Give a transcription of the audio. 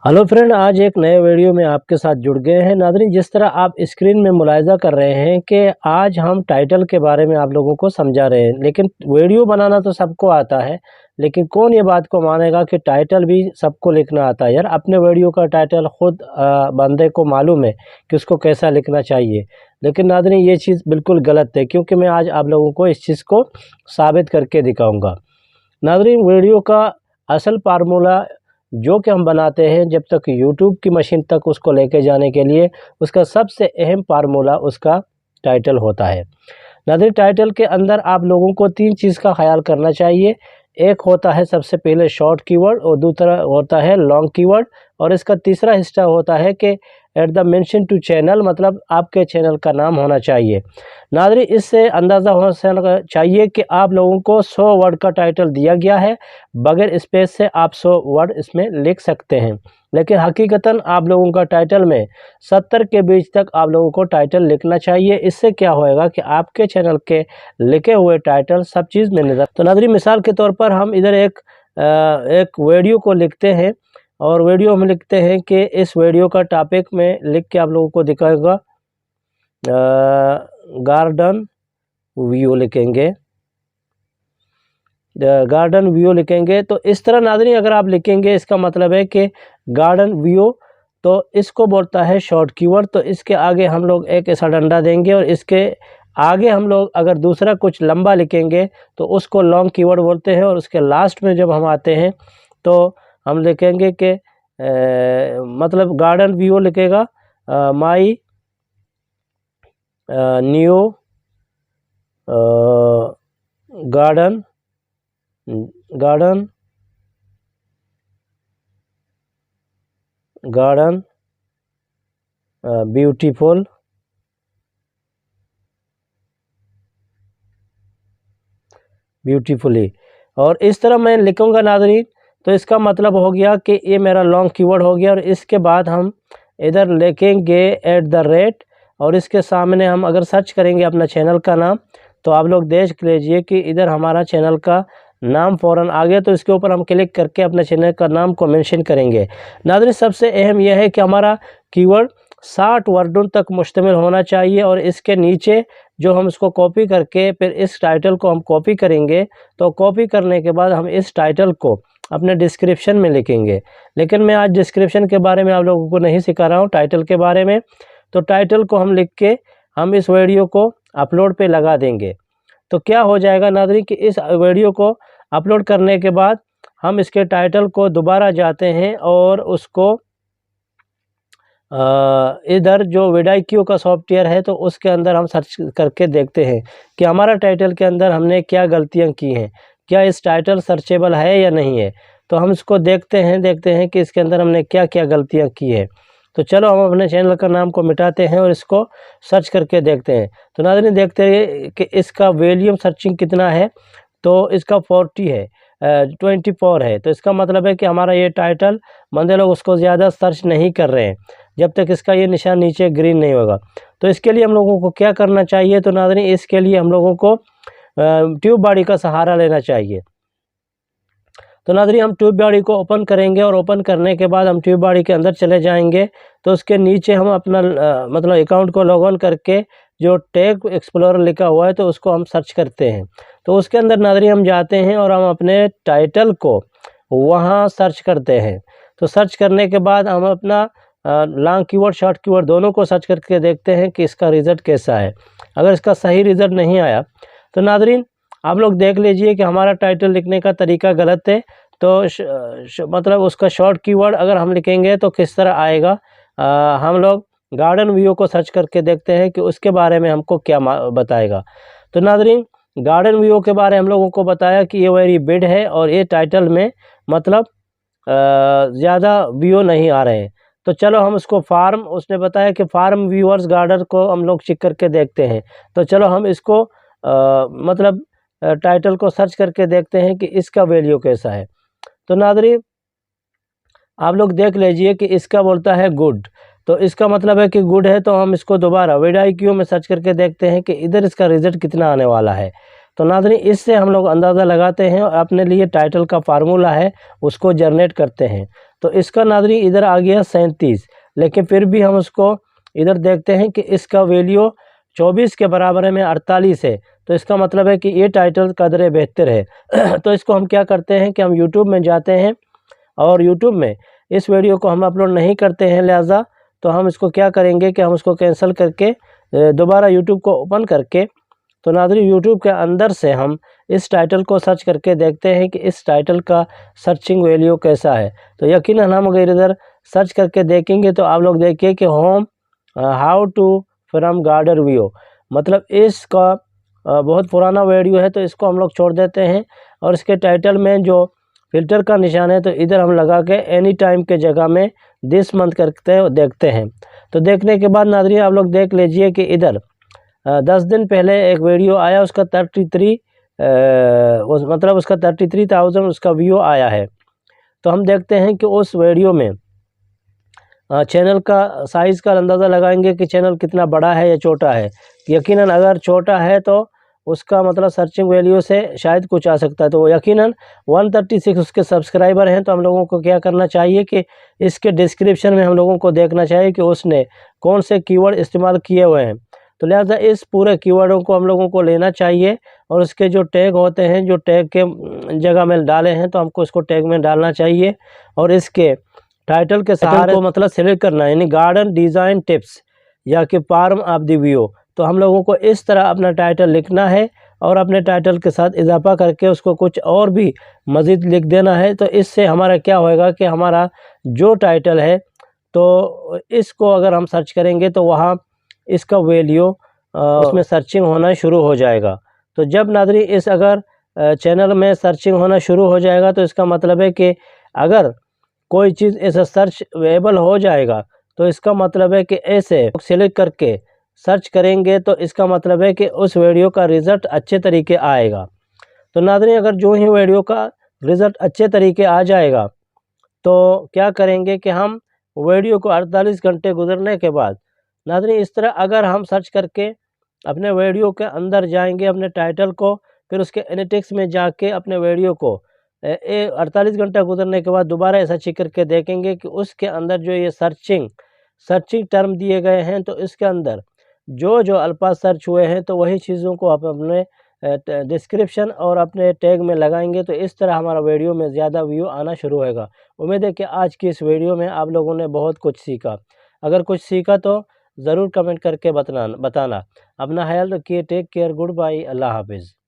Hello friend, आज एक नए वीडियो में आपके साथ जुड़ गए हैं। नाज़रीन, जिस तरह आप स्क्रीन में मुलाहिज़ा कर रहे हैं कि आज हम टाइटल के बारे में आप लोगों को समझा रहे हैं, लेकिन वीडियो बनाना तो सबको आता है, लेकिन कौन ये बात को मानेगा कि टाइटल भी सबको लिखना आता है। यार, अपने वीडियो का टाइटल खुद बंदे को मालूम है कि उसको कैसा लिखना चाहिए, लेकिन नाज़रीन ये चीज़ बिल्कुल गलत है, क्योंकि मैं आज आप लोगों को इस चीज़ को साबित करके दिखाऊँगा। नाज़रीन, वीडियो का असल फार्मूला जो कि हम बनाते हैं, जब तक यूट्यूब की मशीन तक उसको लेके जाने के लिए उसका सबसे अहम फार्मूला उसका टाइटल होता है। नाज़रीन, टाइटल के अंदर आप लोगों को 3 चीज़ का ख़याल करना चाहिए। एक होता है सबसे पहले शॉर्ट कीवर्ड, और दूसरा होता है लॉन्ग कीवर्ड, और इसका तीसरा हिस्सा होता है कि at the mention to channel, मतलब आपके चैनल का नाम होना चाहिए। नाज़रीन, इससे अंदाज़ा होना चाहिए कि आप लोगों को 100 वर्ड का टाइटल दिया गया है, बगैर स्पेस से आप 100 वर्ड इसमें लिख सकते हैं, लेकिन हकीकतन आप लोगों का टाइटल में 70 के बीच तक आप लोगों को टाइटल लिखना चाहिए। इससे क्या होएगा कि आपके चैनल के लिखे हुए टाइटल सब चीज़ में नज़र। तो नाज़रीन, मिसाल के तौर पर हम इधर एक वीडियो को लिखते हैं, और वीडियो में लिखते हैं कि इस वीडियो का टॉपिक में लिख के आप लोगों को दिखाएगा गार्डन व्यू लिखेंगे। गार्डन व्यू लिखेंगे तो इस तरह नाज़रीन अगर आप लिखेंगे, इसका मतलब है कि गार्डन व्यू, तो इसको बोलता है शॉर्ट कीवर्ड। तो इसके आगे हम लोग एक ऐसा डंडा देंगे, और इसके आगे हम लोग अगर दूसरा कुछ लंबा लिखेंगे तो उसको लॉन्ग कीवर्ड बोलते हैं। और उसके लास्ट में जब हम आते हैं तो हम लिखेंगे कि मतलब गार्डन व्यू लिखेगा my new garden beautiful beautifully. और इस तरह मैं लिखूंगा नाज़रीन, तो इसका मतलब हो गया कि ये मेरा लॉन्ग कीवर्ड हो गया। और इसके बाद हम इधर लिखेंगे एट द रेट, और इसके सामने हम अगर सर्च करेंगे अपना चैनल का नाम, तो आप लोग देख लीजिए कि इधर हमारा चैनल का नाम फ़ौरन आ गया। तो इसके ऊपर हम क्लिक करके अपने चैनल का नाम को मेंशन करेंगे। नाज़रीन, सबसे अहम यह है कि हमारा कीवर्ड 60 वर्डों तक मुश्तमिल होना चाहिए, और इसके नीचे जो हम इसको कॉपी करके फिर इस टाइटल को हम कॉपी करेंगे, तो कॉपी करने के बाद हम इस टाइटल को अपने डिस्क्रिप्शन में लिखेंगे। लेकिन मैं आज डिस्क्रिप्शन के बारे में आप लोगों को नहीं सिखा रहा हूँ, टाइटल के बारे में। तो टाइटल को हम लिख के हम इस वीडियो को अपलोड पे लगा देंगे। तो क्या हो जाएगा नाज़रीन कि इस वीडियो को अपलोड करने के बाद हम इसके टाइटल को दोबारा जाते हैं, और उसको इधर जो विडाईक्यू का सॉफ्टवेयर है, तो उसके अंदर हम सर्च करके देखते हैं कि हमारा टाइटल के अंदर हमने क्या गलतियां की हैं, क्या इस टाइटल सर्चेबल है या नहीं है। तो हम इसको देखते हैं कि इसके अंदर हमने क्या क्या गलतियां की है। तो चलो हम अपने चैनल का नाम को मिटाते हैं और इसको सर्च करके देखते हैं। तो नाज़रीन, देखते हैं कि इसका वॉल्यूम सर्चिंग कितना है। तो इसका 40 है, 24 है। तो इसका मतलब है कि हमारा ये टाइटल बंदे लोग उसको ज़्यादा सर्च नहीं कर रहे हैं, जब तक इसका ये निशान नीचे ग्रीन नहीं होगा। तो इसके लिए हम लोगों को क्या करना चाहिए? तो नाज़रीन, इसके लिए हम लोगों को ट्यूब बॉडी का सहारा लेना चाहिए। तो नाज़रीन, हम ट्यूब बॉडी को ओपन करेंगे, और ओपन करने के बाद हम ट्यूब बॉडी के अंदर चले जाएंगे। तो उसके नीचे हम अपना मतलब अकाउंट को लॉग ऑन करके जो टैग एक्सप्लोरर लिखा हुआ है, तो उसको हम सर्च करते हैं। तो उसके अंदर नाज़रीन हम जाते हैं और हम अपने टाइटल को वहाँ सर्च करते हैं। तो सर्च करने के बाद हम अपना लॉन्ग कीवर्ड शॉर्ट कीवर्ड दोनों को सर्च करके देखते हैं कि इसका रिज़ल्ट कैसा है। अगर इसका सही रिज़ल्ट नहीं आया, तो नाज़रीन आप लोग देख लीजिए कि हमारा टाइटल लिखने का तरीका गलत है। तो मतलब उसका शॉर्ट कीवर्ड अगर हम लिखेंगे तो किस तरह आएगा। हम लोग गार्डन व्यू को सर्च करके देखते हैं कि उसके बारे में हमको क्या बताएगा। तो नाज़रीन, गार्डन व्यू के बारे में हम लोगों को बताया कि ये वेरी बिग है, और ये टाइटल में मतलब ज़्यादा व्यू नहीं आ रहे हैं। तो चलो हम उसको फार्म, उसने बताया कि फार्म व्यूअर्स गार्डन को हम लोग चेक करके देखते हैं। तो चलो हम इसको मतलब टाइटल को सर्च करके देखते हैं कि इसका वैल्यू कैसा है। तो नाज़रीन आप लोग देख लीजिए कि इसका बोलता है गुड। तो इसका मतलब है कि गुड है। तो हम इसको दोबारा विडाईक्यू में सर्च करके देखते हैं कि इधर इसका रिज़ल्ट कितना आने वाला है। तो नाज़रीन इससे हम लोग अंदाज़ा लगाते हैं और अपने लिए टाइटल का फार्मूला है उसको जनरेट करते हैं। तो इसका नाज़रीन इधर आ गया 37, लेकिन फिर भी हम उसको इधर देखते हैं कि इसका वैल्यू 24 के बराबर में 48 है। तो इसका मतलब है कि ये टाइटल कदर बेहतर है। तो इसको हम क्या करते हैं कि हम यूट्यूब में जाते हैं और यूट्यूब में इस वीडियो को हम अपलोड नहीं करते हैं, लिहाजा तो हम इसको क्या करेंगे कि हम उसको कैंसिल करके दोबारा यूट्यूब को ओपन करके, तो नाज़रीन यूट्यूब के अंदर से हम इस टाइटल को सर्च करके देखते हैं कि इस टाइटल का सर्चिंग वैल्यू कैसा है। तो यकीनन हम अगर इधर सर्च करके देखेंगे तो आप लोग देखिए कि home how to from garden view, मतलब इसका बहुत पुराना वीडियो है, तो इसको हम लोग छोड़ देते हैं और इसके टाइटल में जो फ़िल्टर का निशान है तो इधर हम लगा के एनी टाइम के जगह में दिस मंथ करते देखते हैं। तो देखने के बाद नाज़रीन आप लोग देख लीजिए कि इधर 10 दिन पहले एक वीडियो आया, उसका 33 मतलब उसका 33,000 उसका व्यू आया है। तो हम देखते हैं कि उस वीडियो में चैनल का साइज़ का अंदाज़ा लगाएंगे कि चैनल कितना बड़ा है या छोटा है। यकीनन अगर छोटा है तो उसका मतलब सर्चिंग वैल्यू से शायद कुछ आ सकता है। तो यकीनन 136 उसके सब्सक्राइबर हैं। तो हम लोगों को क्या करना चाहिए कि इसके डिस्क्रिप्शन में हम लोगों को देखना चाहिए कि उसने कौन से कीवर्ड इस्तेमाल किए हुए हैं। तो लिहाजा इस पूरे कीवर्डों को हम लोगों को लेना चाहिए और उसके जो टैग होते हैं, जो टैग के जगह में डाले हैं, तो हमको इसको टैग में डालना चाहिए और इसके टाइटल के सहारे को मतलब सेलेक्ट करना है, यानी गार्डन डिज़ाइन टिप्स या कि फार्म ऑफ द व्यू। तो हम लोगों को इस तरह अपना टाइटल लिखना है और अपने टाइटल के साथ इजाफा करके उसको कुछ और भी मज़ीद लिख देना है। तो इससे हमारा क्या होएगा कि हमारा जो टाइटल है तो इसको अगर हम सर्च करेंगे तो वहाँ इसका वैल्यू उसमें सर्चिंग होना शुरू हो जाएगा। तो जब नाज़रीन इस अगर चैनल में सर्चिंग होना शुरू हो जाएगा तो इसका मतलब है कि अगर कोई चीज़ ऐसा सर्च वेबल हो जाएगा तो इसका मतलब है कि ऐसे सेलेक्ट करके सर्च करेंगे तो इसका मतलब है कि उस वीडियो का रिज़ल्ट अच्छे तरीके आएगा। तो नाज़रीन अगर जो ही वीडियो का रिज़ल्ट अच्छे तरीके आ जाएगा तो क्या करेंगे कि हम वीडियो को 48 घंटे गुजरने के बाद नाज़रीन इस तरह अगर हम सर्च करके अपने वीडियो के अंदर जाएंगे, अपने टाइटल को, फिर उसके एनालिटिक्स में जाके अपने वीडियो को 48 घंटा गुजरने के बाद दोबारा ऐसा चेक करके देखेंगे कि उसके अंदर जो ये सर्चिंग टर्म दिए गए हैं तो इसके अंदर जो जो अल्फाज सर्च हुए हैं तो वही चीज़ों को आप अपने डिस्क्रिप्शन और अपने टैग में लगाएंगे तो इस तरह हमारा वीडियो में ज़्यादा व्यू आना शुरू होएगा। उम्मीद है कि आज की इस वीडियो में आप लोगों ने बहुत कुछ सीखा। अगर कुछ सीखा तो ज़रूर कमेंट करके बताना। अपना ख्याल रखिए। Take care. Good bye. Allah हाफिज़।